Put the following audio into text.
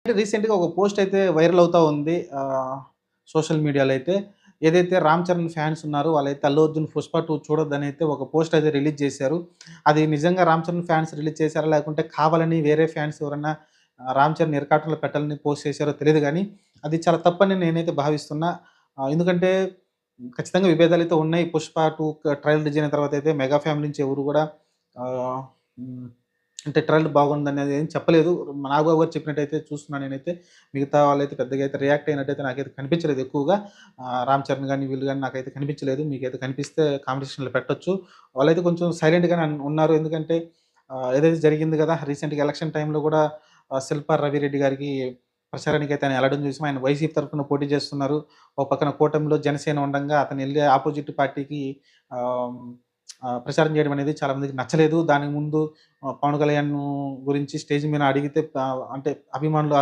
అంటే రీసెంట్‌గా ఒక పోస్ట్ అయితే వైరల్ అవుతా ఉంది. సోషల్ మీడియాలో అయితే. ఏదైతే 'రామ్ చరణ్' ఫ్యాన్స్ ఉన్నారో వాళ్ళైతే 'అల్లు అర్జున్' 'పుష్ప 2' చూడొద్దనైతే ఒక పోస్ట్ అయితే రిలీజ్ చేశారు. అది నిజంగా 'రామ్ చరణ్' ఫ్యాన్స్ రిలీజ్ చేశారా? లేకుంటే కావాలని వేరే ఫ్యాన్స్ ఎవరన్నా 'రామ్ చరణ్' ఇరకాటంలో పెట్టాలని పోస్ట్ చేశారో తెలీదు గానీ, అది చాలా తప్పని నేనైతే భావిస్తున్నా. ఎందుకంటే ఖచ్చితంగా విభేదాలైతే ఉన్నాయి. 'పుష్ప 2' ట్రైలర్ రిలీజ్ అయిన తర్వాత అయితే మెగా ఫ్యామిలీ నుంచి ఎవరు గూడా ఆహ్, హ్మ్. అంటే ట్రైలర్ బాగుందనేది ఏం చెప్పలేదు. నాగబాబు గారు చెప్పినట్టయితే చూస్తున్నాను నేనైతే. మిగతా వాళ్ళైతే పెద్దగా అయితే రియాక్ట్ అయినట్టయితే నాకైతే కనిపించలేదు ఎక్కువగా. 'రామ్ చరణ్' గాని, వీళ్ళు గాని నాకైతే కనిపించలేదు. మీకైతే కనిపిస్తే కామెంట్ సెక్షన్‌లో పెట్టొచ్చు. వాళ్ళైతే కొంచెం సైలెంట్‌గానే ఉన్నారు. ఎందుకంటే ఏదైతే జరిగింది గదా! రీసెంట్‌గా ఎలక్షన్ టైమ్‌లో గూడా శిల్పా రవిరెడ్డి గారికి ప్రచారానికైతే ఆయన ఎళ్ళడం చూసాం. ఆయన వైసీపీ తరఫున పోటీ చేస్తున్నారు. ఒక పక్కన కూటమిలో జనసేన ఉండంగా అతనెళ్ళి అపోజిట్ పార్టీకి ఆహ్, ప్రచారం చేయడం అనేది చాలా మందికి నచ్చలేదు. దానికి ముందు పవన్ కళ్యాణ్ గురించి స్టేజ్ మీద అడిగితే అంటే అభిమానులు